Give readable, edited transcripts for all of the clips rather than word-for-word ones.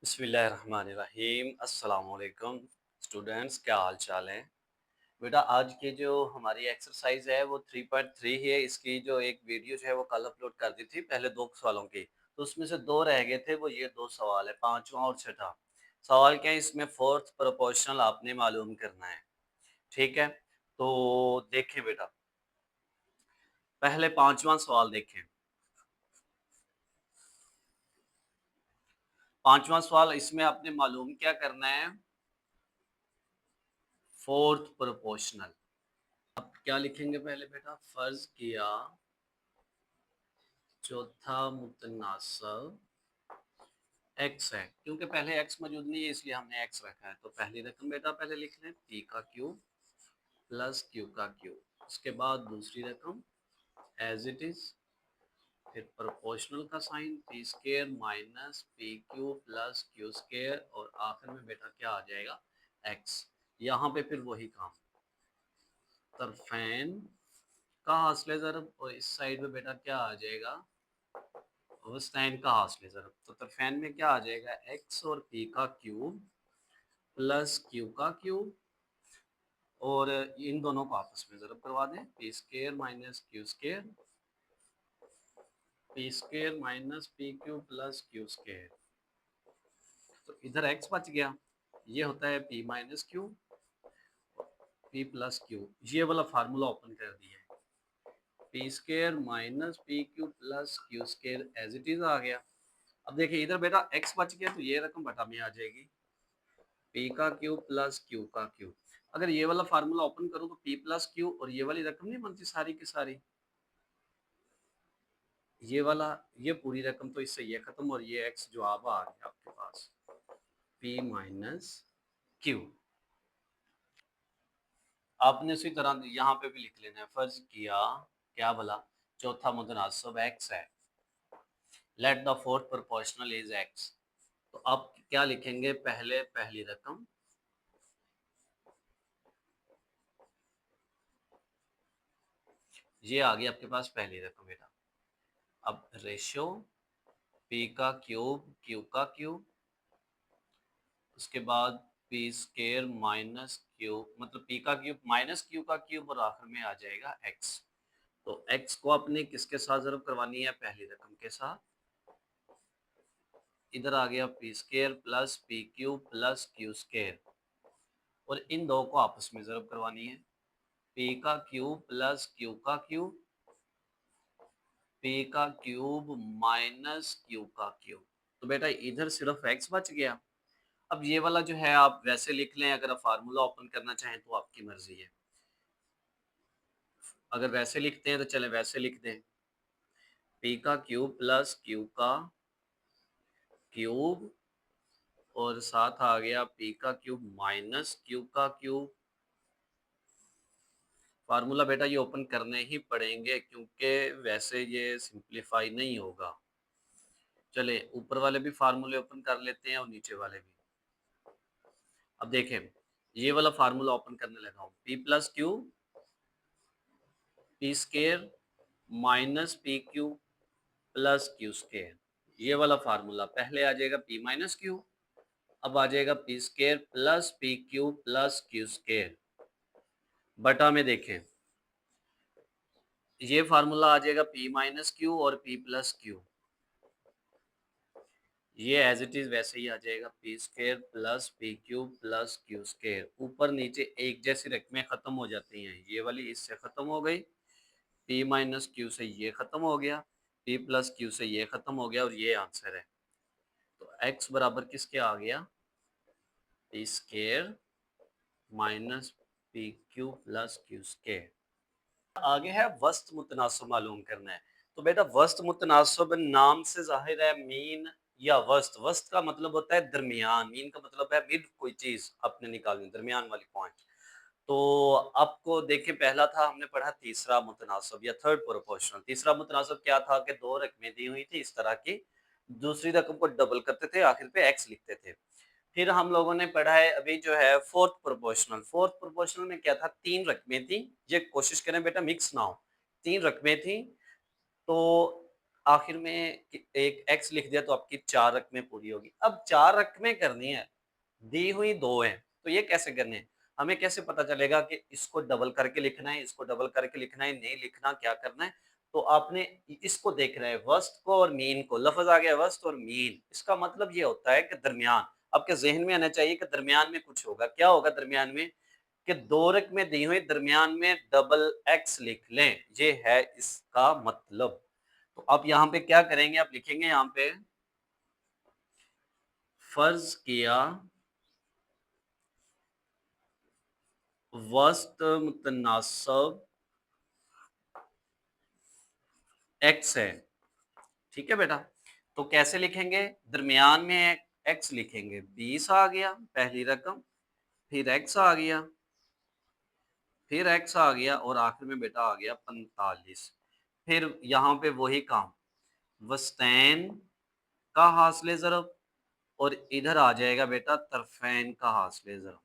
बिस्मिल्लाहिर्रहमानिर्रहीम। अस्सलाम वालेकुम स्टूडेंट्स, क्या हाल चाल है बेटा। आज की जो हमारी एक्सरसाइज है वो 3.3 है। इसकी जो एक वीडियो जो है वो कल अपलोड कर दी थी पहले दो सवालों की, तो उसमें से दो रह गए थे। वो ये दो सवाल है, पांचवा और छठा सवाल। क्या है इसमें? फोर्थ प्रोपोर्शनल आपने मालूम करना है। ठीक है, तो देखें बेटा, पहले पांचवा सवाल देखें। पांचवा सवाल, इसमें आपने मालूम क्या करना है? Fourth proportional. अब क्या लिखेंगे पहले बेटा? फर्ज किया चौथा मुतनासिब एक्स है। क्योंकि पहले एक्स मौजूद नहीं है इसलिए हमने एक्स रखा है। तो पहली रकम बेटा पहले लिख लें, पी का क्यूब प्लस क्यू का क्यूब। उसके बाद दूसरी रकम एज इट इज, फिर प्रोपोर्शनल का sign, P square minus P Q plus Q square, और आखिर में बेटा क्या आ जाएगा? एक्स। यहाँ पे फिर वही काम, तरफेन का हासिल ज़रब, और इस साइड में बेटा क्या आ जाएगा? कोसाइन का हासिल ज़रब। तो तरफेन में क्या आ जाएगा? एक्स और पी का क्यूब प्लस क्यू का क्यूब, और इन दोनों को आपस में ज़रब करवा दें। P square minus Q square, P square minus P Q plus Q square. तो इधर एक्स बच गया, ये होता है P minus Q, P plus Q. ये वाला फार्मूला ओपन कर दिया है। P square minus P Q plus Q square as it is आ गया। अब देखिए इधर बेटा एक्स बच गया, तो ये रकम बटा में आ जाएगी, पी का क्यूब प्लस क्यू का क्यूब। अगर ये वाला फार्मूला ओपन करूं तो पी प्लस क्यू और ये वाली रकम नहीं बनती सारी की सारी, ये वाला, ये पूरी रकम, तो इससे ये खत्म और ये एक्स जवाब आ गया आपके पास, पी माइनस क्यू। आपने उसी तरह यहाँ पे भी लिख लेना है। फर्ज किया क्या भला, चौथा मुतनासिब एक्स है, let the fourth proportional is x. तो आप क्या लिखेंगे? पहले पहली रकम, ये आ गई आपके पास पहली रकम बेटा। अब रेशियो पी का क्यूब क्यू का क्यूब, उसके बाद पी स्केयर माइनस क्यू, मतलब पी का क्यूब माइनस क्यू का क्यूब, और आखिर में आ जाएगा एक्स। तो एक्स को अपने किसके साथ ज़रब करवानी है? पहली रकम के साथ। इधर आ गया P square plus P cube plus Q square, और इन दो को आपस में ज़रब करवानी है। पी का क्यूब प्लस क्यू का क्यूब, पी का क्यूब माइनस क्यू का क्यूब। तो बेटा इधर सिर्फ एक्स बच गया। अब ये वाला जो है आप वैसे लिख लें, अगर आप फार्मूला ओपन करना चाहें तो आपकी मर्जी है। अगर वैसे लिखते हैं तो चलें वैसे लिख दें, पी का क्यूब प्लस क्यू का क्यूब, और साथ आ गया पी का क्यूब माइनस क्यू का क्यूब। फार्मूला बेटा ये ओपन करने ही पड़ेंगे क्योंकि वैसे ये सिंप्लीफाई नहीं होगा। चले ऊपर वाले भी फार्मूले ओपन कर लेते हैं और नीचे वाले भी। अब देखें, ये वाला फार्मूला ओपन करने लगा हूँ, P plus Q P square minus P Q plus Q square. ये वाला फार्मूला पहले आ जाएगा पी माइनस क्यू, अब आ जाएगा P square plus P Q plus Q square, बटा में देखें ये फार्मूला आ जाएगा पी माइनस क्यू और पी प्लस क्यू, ये एज इट इज वैसे ही आ जाएगा, P square plus P Q plus Q square. ऊपर नीचे एक जैसी रकमें खत्म हो जाती हैं, ये वाली इससे खत्म हो गई, पी माइनस क्यू से ये खत्म हो गया, पी प्लस क्यू से ये खत्म हो गया, और ये आंसर है। तो x बराबर किसके आ गया? P square minus P Q plus Q square. आगे है वस्त मुतनासिब मालूम करना है। तो बेटा वस्त मुतनासिब नाम से जाहिर है मीन या वस्त। वस्त का मतलब होता है दरमियान, मीन का मतलब है मिड, कोई चीज आपने निकालनी, दरमियान वाली पॉइंट। तो आपको देखिए पहला था हमने पढ़ा तीसरा मुतनासिब या थर्ड प्रोपोर्शनल। तीसरा मुतनासिब क्या था कि दो रकमें दी हुई थी इस तरह की, दूसरी रकम को डबल करते थे, आखिर पे एक्स लिखते थे। फिर हम लोगों ने पढ़ा है अभी जो है फोर्थ प्रोपोर्शनल। फोर्थ प्रोपोर्शनल में क्या था? तीन रकमें थी, ये कोशिश करें बेटा मिक्स ना हो। तीन रकमें थी, तो आखिर में एक एक्स लिख दिया तो आपकी 4 रकमें पूरी होगी। अब 4 रकमें करनी है, दी हुई 2 हैं, तो ये कैसे करने हैं? हमें कैसे पता चलेगा कि इसको डबल करके लिखना है, इसको डबल करके लिखना है, नहीं लिखना, क्या करना है? तो आपने इसको देखना है, वर्स्ट को और मीन को। लफ्ज़ आ गया वर्स्ट और मीन, इसका मतलब ये होता है कि दरमियान। आपके ज़हन में आना चाहिए कि दरमियान में कुछ होगा। क्या होगा दरमियान में? कि 2 रकमें दी हुई, दरमियान में डबल एक्स लिख लें, ये है इसका मतलब। तो अब यहाँ पे क्या करेंगे? आप लिखेंगे यहाँ पे फर्ज किया वस्त मुतनासब एक्स है। ठीक है बेटा? तो कैसे लिखेंगे? दरमियान में एक्स लिखेंगे। 20 आ गया पहली रकम, फिर एक्स आ गया, फिर एक्स आ गया और आखिर में बेटा आ गया 45। फिर यहाँ पे वही काम, वस्तैन का हासिल ज़रब और इधर आ जाएगा बेटा तरफैन का हासिल ज़रब।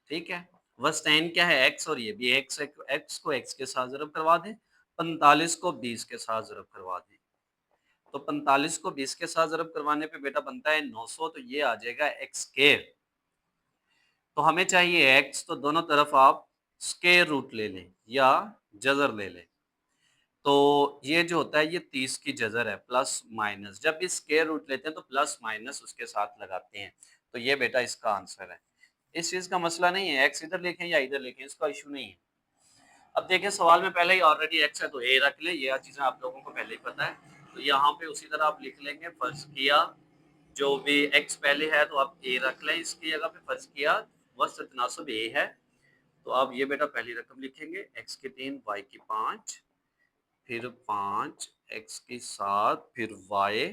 ठीक है? वस्तैन क्या है? एक्स और ये भी एक्स है। एक्स को एक्स के साथ ज़रब करवा दें, 45 को 20 के साथ ज़रब करवा दें। तो 45 को 20 के साथ ज़रब करवाने पे बेटा बनता है 900, तो ये आ जाएगा एक्स स्क्वायर। तो हमें चाहिए एक्स, तो दोनों तरफ आप स्क्वायर रूट ले लें या जज़र ले लें। तो ये जो होता है ये 30 की जज़र है, प्लस माइनस। जब भी स्क्वायर रूट लेते हैं तो प्लस माइनस उसके साथ लगाते हैं। तो ये बेटा इसका आंसर है। इस चीज़ का मसला नहीं है, एक्स इधर लिखें या इधर लिखें, इसका इश्यू नहीं है। अब देखिए सवाल में पहले ही ऑलरेडी एक्स है तो ए रख ले, ये चीज़ें आप लोगों को पहले ही पता है। तो यहाँ पे उसी तरह आप लिख लेंगे, फर्ज किया जो भी एक्स पहले है तो आप ए रख लें, इसकी जगह पे फर्ज किया वस्त तनासब ए है। तो आप ये बेटा पहली रकम लिखेंगे, एक्स की 3 वाई की 5, फिर 5 एक्स की 7, फिर वाई,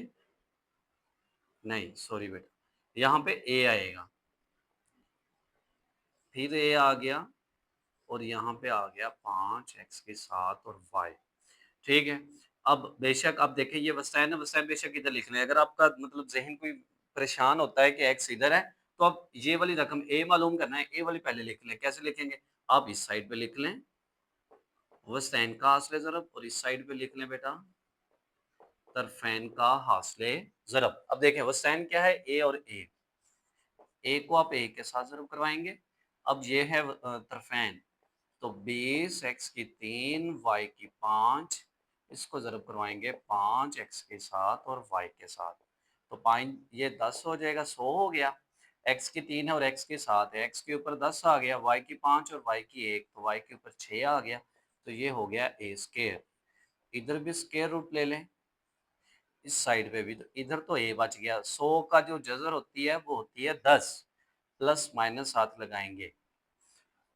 नहीं सॉरी बेटा, यहाँ पे ए आएगा, फिर ए आ गया और यहाँ पे आ गया 5 एक्स की 7 और वाई। ठीक है? अब बेशक आप देखें ये वसाइन है, वसाइन बेशक इधर लिख लें। अगर आपका मतलब ज़हन कोई परेशान होता है कि एक्स इधर है, तो आप ये वाली रकम ए मालूम करना है, ए वाली पहले लिख लें। कैसे लिखेंगे? आप इस साइड पे लिख लें वसाइन का हासिल ज़रब और इस साइड पे लिख लें बेटा तरफैन का हासिल ज़रब। अब देखें वसाइन क्या है? ए और ए। ए को आप ए के साथ ज़रब करवाएंगे। अब ये है तरफैन, तो 20 एक्स की 3 वाई की 5, इसको ज़रब करवाएंगे 5 एक्स के साथ और वाई के साथ। तो 5 ये 10 हो जाएगा, 100 हो गया। एक्स की 3 है और एक्स के 7 है, एक्स के ऊपर 10 आ गया, वाई की 5 और वाई की 1, तो वाई के ऊपर 6 आ गया। तो ये हो गया ए स्क्वायर। इधर भी स्क्वायर रूट ले लें, इस साइड पे भी, तो इधर तो ए बच गया। 100 का जो जज़र होती है वो होती है 10, प्लस माइनस हाथ लगाएंगे।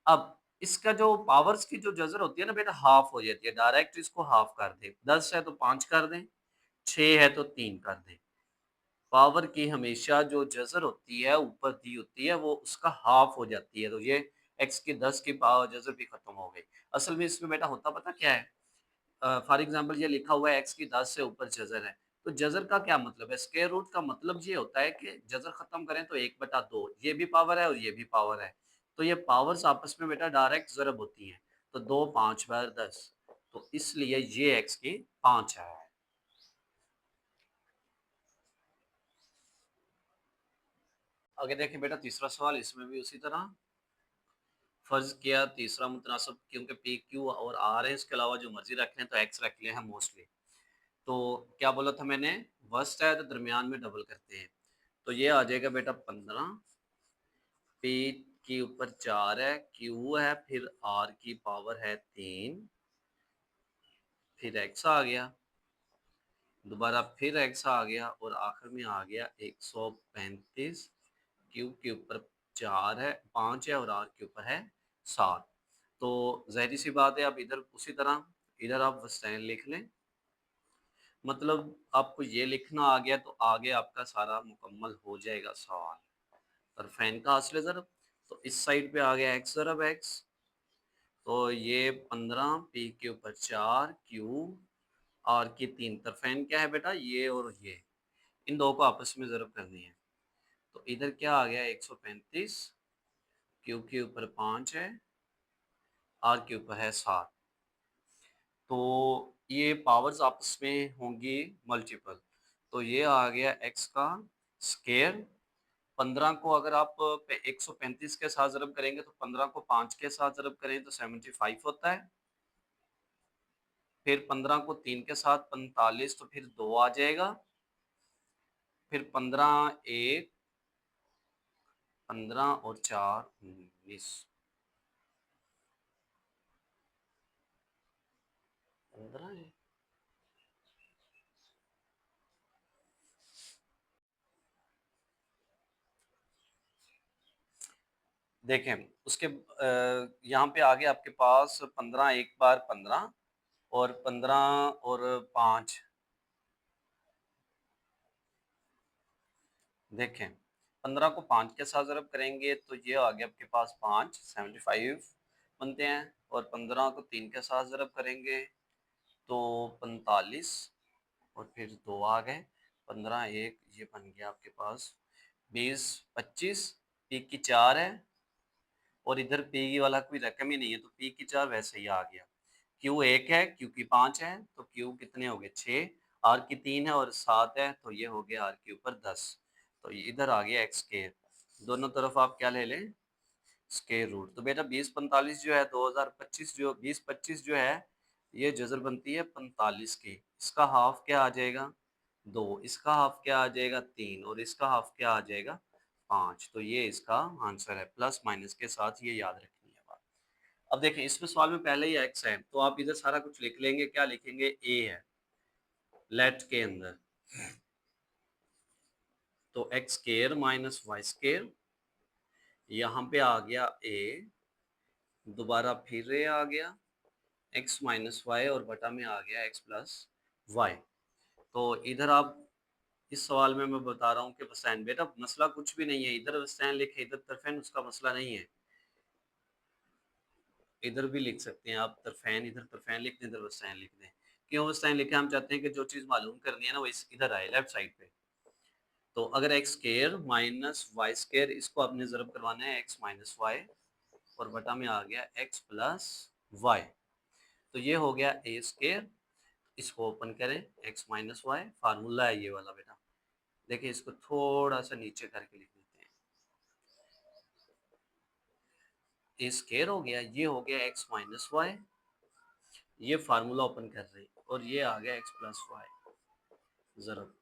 अब इसका जो पावर्स की जो जज़र होती है ना बेटा, हाफ हो जाती है। डायरेक्ट इसको हाफ कर दें, 10 है तो 5 कर दें, 6 है तो 3 कर दें। पावर की हमेशा जो जज़र होती है ऊपर दी होती है वो उसका हाफ हो जाती है। तो ये x की 10 की पावर जज़र भी खत्म हो गई। असल में इसमें बेटा होता पता क्या है? फॉर एग्जांपल ये लिखा हुआ है x की 10 से ऊपर जज़र है। तो जज़र का क्या मतलब है? स्क्वायर रूट का मतलब ये होता है कि जज़र खत्म करें तो 1/2, ये भी पावर है और ये भी पावर है। तो ये पावर्स आपस में बेटा डायरेक्ट ज़रब होती हैं। तो 2 5 बार 10, तो इसलिए ये x की 5 है। आगे देखें बेटा तीसरा सवाल, इसमें भी उसी तरह फर्ज किया तीसरा मुतनासिब, क्योंकि पी क्यू और आर है, इसके अलावा जो मर्जी रख लें तो एक्स रख लें हम मोस्टली। तो क्या बोला था मैंने? वर्स्ट है तो दरमियान में डबल करते हैं। तो ये आ जाएगा बेटा 15, पी के ऊपर 4 है, क्यू है, फिर आर की पावर है 3, फिर एक्स आ गया, दोबारा फिर एक्स आ गया और आखिर में आ गया 135। क्यू के ऊपर 4 है, 5 है और आर के ऊपर है 7। तो ज़ाहिर सी बात है, अब इधर उसी तरह इधर आप वस्टैन लिख लें। मतलब आपको ये लिखना आ गया तो आगे आपका सारा मुकम्मल हो जाएगा सवाल। और फैन का हासिल ज़रब, तो इस साइड पे आ गया एक्स ज़रब एक्स, तो ये 15 पी के ऊपर 4 क्यू आर की 3, तरफैन क्या है बेटा? ये और ये, इन दो को आपस में ज़रब करनी है। तो इधर क्या आ गया 135, क्यू के ऊपर 5 है, आर के ऊपर है 7। तो ये पावर्स आपस में होंगी मल्टीपल, तो ये आ गया x का स्केयर। 15 को अगर आप 135 के साथ ज़रब करेंगे तो 15 को 5 के साथ ज़रब करें तो 75 होता है। फिर 15 को 3 के साथ 45, तो फिर 2 आ जाएगा। फिर 15 एक, 15 और 4 19, 15 है। देखें उसके यहाँ पे आगे आपके पास 15 एक बार 15 और 15 और 5, देखें 15 को 5 के साथ ज़रब करेंगे तो ये आ गया आपके पास 5 75 बनते हैं, और 15 को 3 के साथ ज़रब करेंगे तो 45, और फिर 2 आ गए। 15 एक, ये बन गया आपके पास 20 25, पी की 4 है और इधर पी वाला कोई रकम ही नहीं है तो पी की 4 वैसे ही आ गया। क्यू एक है, क्यू की 5 है, तो क्यू कितने हो गए 6, आर की 3 है और 7 है, तो ये हो गया आर के ऊपर 10। तो ये इधर आ गया एक्स स्केयर। दोनों तरफ आप क्या ले लें, स्केयर रूट। तो बेटा 2045 जो है 2025 जो 2025 जो है ये जजर बनती है 45 की, इसका हाफ क्या आ जाएगा 2, इसका हाफ क्या आ जाएगा 3 और इसका हाफ क्या आ जाएगा 5। तो ये इसका आंसर है, प्लस माइनस के साथ ये याद रखनी है बात। अब देखें इसमें सवाल में पहले ही एक्स है तो आप इधर सारा कुछ लिख लेंगे, क्या लिखेंगे ए है लेट के अंदर, तो X square minus Y square, यहाँ पे आ गया ए, दोबारा फिर ए आ गया एक्स माइनस वाई और बटा में आ गया एक्स प्लस वाई। तो इधर आप इस सवाल में मैं बता रहा हूँ कि वसैन, बेटा मसला कुछ भी नहीं है, इधर वसैन लिखे इधर तरफेन, उसका मसला नहीं है। इधर भी लिख सकते हैं आप तरफेन, इधर तरफेन लिख दें, इधर वसैन लिख दें। क्यों वसैन लिखे, हम चाहते हैं कि जो चीज़ मालूम करनी है ना वो इधर आए लेफ्ट साइड पे। तो अगर X square minus Y square, इसको आपने ज़रब करवाना है एक्स माइनस वाई और बटा में आ गया एक्स प्लस वाई, तो ये हो गया ए स्केयर। इसको ओपन करें, एक्स माइनस वाई फार्मूला है ये वाला बेटा, देखिए इसको थोड़ा सा नीचे करके लिख देते हैं। ए स्केयर हो गया, ये हो गया एक्स माइनस वाई, ये फार्मूला ओपन कर रहे हैं और ये आ गया एक्स प्लस वाई, जरूर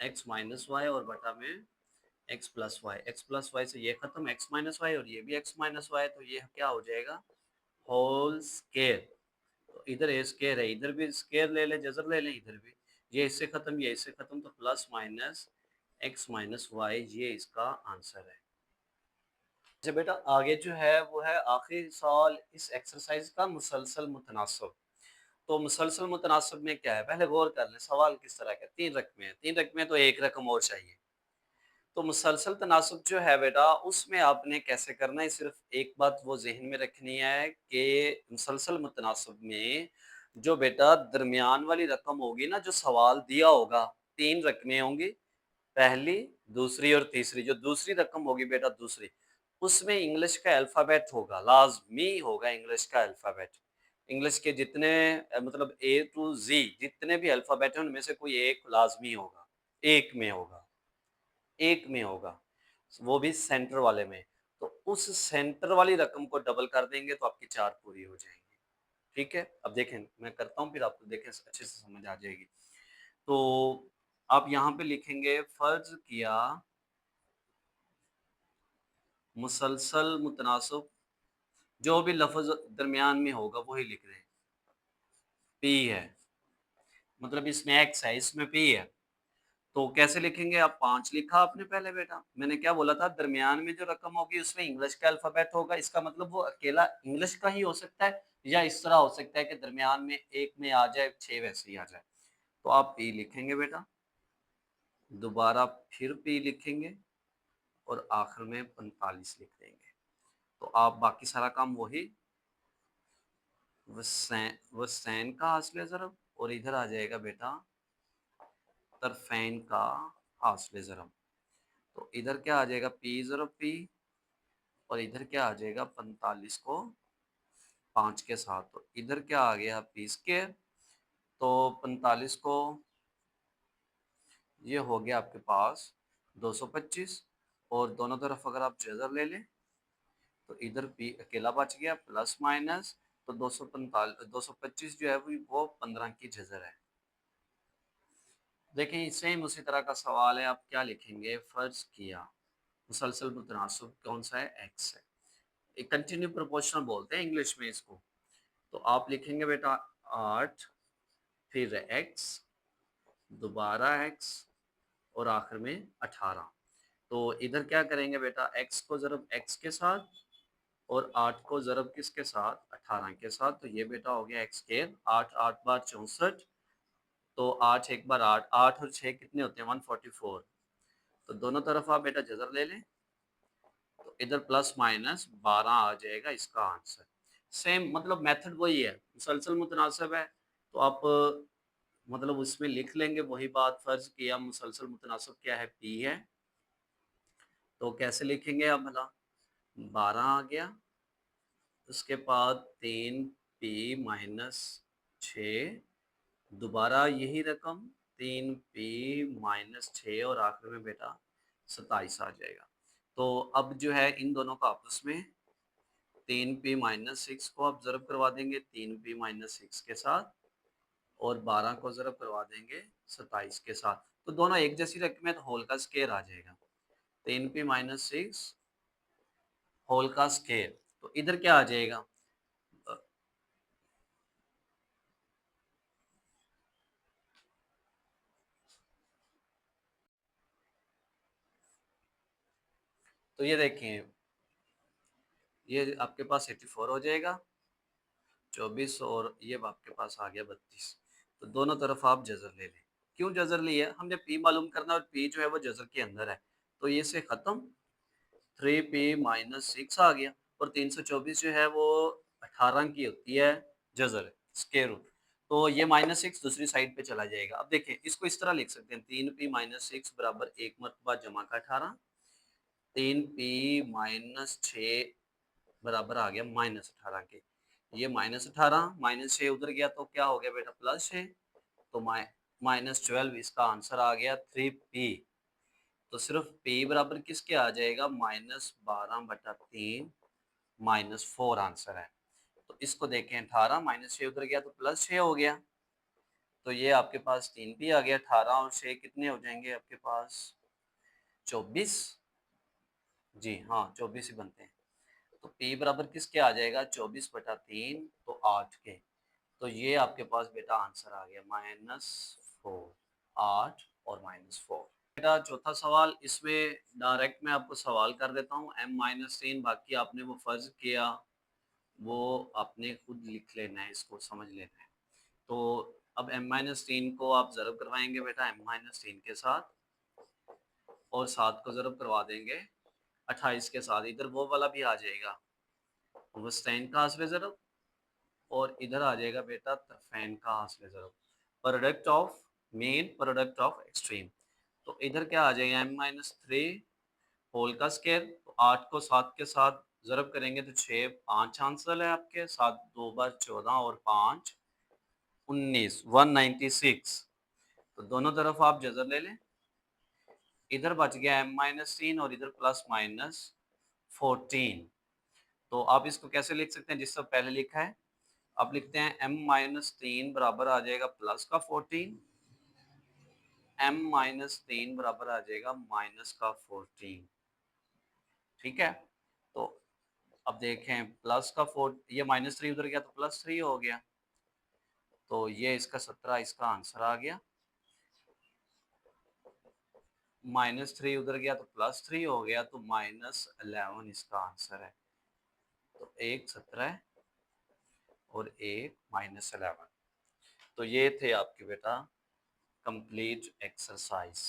एक्स माइनस वाई और बटा में X plus Y, X plus Y से ये खत्म, एक्स माइनस वाई और ये भी एक्स माइनस वाई, तो ये क्या हो जाएगा होल स्केयर। तो इधर ए स्केयर है, इधर भी स्केयर ले ले, जजर ले लें इधर भी, ये इससे खत्म ये इससे खत्म, तो plus minus X minus Y, ये इसका आंसर है। अच्छा बेटा आगे जो है वो है आखिरी सवाल इस एक्सरसाइज का, मुसलसल मुतनासिब। तो मुसलसल मुतनासिब में क्या है, पहले गौर कर लें सवाल किस तरह का, 3 रकमें हैं, 3 रकमें तो एक रकम और चाहिए। तो मुसलसल तनासुब जो है बेटा उसमें आपने कैसे करना है, सिर्फ एक बात वो जहन में रखनी है कि मुसलसल मुतनासिब में जो बेटा दरमियान वाली रकम होगी ना, जो सवाल दिया होगा 3 रकमें होंगी, पहली दूसरी और तीसरी, जो दूसरी रकम होगी बेटा दूसरी, उसमें इंग्लिश का अल्फ़ाबेट होगा, लाजमी होगा इंग्लिश का अल्फ़ाबेट। इंग्लिश के जितने मतलब ए टू जी जितने भी अल्फ़ाबेट हैं उनमें से कोई एक लाजमी होगा, एक में होगा, एक में होगा, वो भी सेंटर वाले में। तो उस सेंटर वाली रकम को डबल कर देंगे तो आपकी 4 पूरी हो जाएंगी। ठीक है, अब देखें मैं करता हूँ फिर आपको देखें अच्छे से समझ आ जाएगी। तो आप यहाँ पे लिखेंगे फर्ज किया मुसलसल मुतनासिब, जो भी लफ्ज दरमियान में होगा वही लिख रहे हैं। पी है मतलब इसमें एक्स है, इसमें पी है, तो कैसे लिखेंगे आप, 5 लिखा आपने पहले बेटा, मैंने क्या बोला था दरमियान में जो रकम होगी उसमें इंग्लिश का अल्फाबेट होगा, इसका मतलब वो अकेला इंग्लिश का ही हो सकता है या इस तरह हो सकता है कि दरमियान में एक में आ जाए 6 वैसे ही आ जाए। तो आप पी लिखेंगे बेटा, दोबारा फिर पी लिखेंगे और आखिर में 45 लिख देंगे। तो आप बाकी सारा काम वही वसैन का हासिल ज़रब और इधर आ जाएगा बेटा तरफैन का हासिल ज़रब। तो इधर क्या आ जाएगा पी ज़रब पी और इधर क्या आ जाएगा 45 को 5 के साथ, तो इधर क्या आ गया पी स्क्वायर तो 45 को ये हो गया आपके पास 225 और दोनों तरफ अगर आप जज़र ले लें तो इधर पी अकेला बच गया प्लस माइनस, तो 225 जो है वो 15 की जज़र है। देखिए सेम उसी तरह का सवाल है, आप क्या लिखेंगे? फर्ज किया मुसलसल मुतनासिब कौन सा है? एक्स है। एक कंटिन्यू प्रोपोर्शनल बोलते हैं इंग्लिश में इसको। तो आप लिखेंगे बेटा 8 फिर एक्स दोबारा एक्स और आखिर में 18। तो इधर क्या करेंगे बेटा? एक्स को ज़रब एक्स के साथ और 8 को ज़रब किसके साथ? 18 के साथ। तो ये बेटा हो गया एक्स स्क्वायर। 8 8 बार 64, तो 8 एक बार 8, 8 और 6 कितने होते हैं? 144। तो दोनों तरफ आप बेटा जज़र ले लें तो इधर प्लस माइनस 12 आ जाएगा इसका आंसर। सेम मतलब मेथड वही है, मुसलसल मुतनासिब है तो आप मतलब उसमें लिख लेंगे वही बात। फर्ज किया मुसलसल मुतनासिब क्या है? पी है। तो कैसे लिखेंगे आप भला? 12 आ गया, उसके बाद 3 पी माइनस 6, दोबारा यही रकम 3 पी माइनस 6 और आखिर में बेटा 27 आ जाएगा। तो अब जो है इन दोनों का आपस में 3 पी माइनस 6 को आप ज़रब करवा देंगे 3 पी माइनस 6 के साथ और 12 को ज़रब करवा देंगे 27 के साथ। तो दोनों एक जैसी रकम है तो होल का स्क्वायर आ जाएगा। 3 पी माइनस 6 होल का स्क्वायर, तो इधर क्या आ जाएगा? तो ये देखें, ये आपके पास 84 हो जाएगा 24 और ये आपके पास आ गया 32। तो दोनों तरफ आप जज़र ले लें। क्यों जज़र लिया? हमने पी मालूम करना और पी जो है वो जज़र के अंदर है। तो ये से ख़त्म 3 पी माइनस 6 आ गया और 324 जो है वो 18 की होती है जज़र स्क्वायर रूट। तो ये माइनस 6 दूसरी साइड पे चला जाएगा। अब देखें इसको इस तरह लिख सकते हैं 3 पी माइनस 6 बराबर 1 मरतबा जमा का 18, 3 पी माइनस 6 बराबर आ गया माइनस 18 के। ये माइनस 18 माइनस 6 उधर गया तो क्या हो गया बेटा? प्लस 6। तो माइनस 12 इसका आंसर आ गया 3p। तो सिर्फ p बराबर किसके आ जाएगा? माइनस 12/3 माइनस 4 आंसर है। तो इसको देखें 18 माइनस 6 उधर गया तो प्लस 6 हो गया। तो ये आपके पास 3p आ गया। 18 और 6 कितने हो जाएंगे आपके पास? 24। जी हाँ 24 ही बनते हैं। तो p बराबर किसके आ जाएगा? 24/3 तो 8 के। तो ये आपके पास बेटा आंसर आ गया -4। 8 और -4। बेटा चौथा सवाल, इसमें डायरेक्ट मैं आपको सवाल कर देता हूँ m-3, बाकी आपने वो फर्ज किया वो आपने खुद लिख लेना है, इसको समझ लेना है। तो अब m-3 को आप ज़रब करवाएंगे बेटा m-3 के साथ और 7 को ज़रब करवा देंगे 28 के साथ। इधर वो वाला भी आ जाएगा वस्ताइन का हासिल ज़रब और इधर आ जाएगा बेटा तरफैन का हासिल ज़रब। Product of mean product of extreme. तो इधर क्या आ जाएगा? m-3 होल का स्क्वायर। तो 8 को 7 के साथ ज़रब करेंगे तो 6 5 आंसर है आपके। 7 2 बार 14 और 5 19 196। तो दोनों तरफ आप जज़र ले लें। इधर बच गया m-3 और इधर प्लस माइनस 14। तो आप इसको कैसे लिख सकते हैं जिससे पहले लिखा है? आप लिखते हैं m-3 बराबर आ जाएगा प्लस का 14, m-3 बराबर आ जाएगा माइनस का 14। ठीक है। तो अब देखें प्लस का 4, ये -3 उधर गया तो +3 हो गया। तो ये इसका 17 इसका आंसर आ गया। -3 उधर गया तो +3 हो गया तो -11 इसका आंसर है। तो एक 17 और एक -11। तो ये थे आपके बेटा कंप्लीट एक्सरसाइज।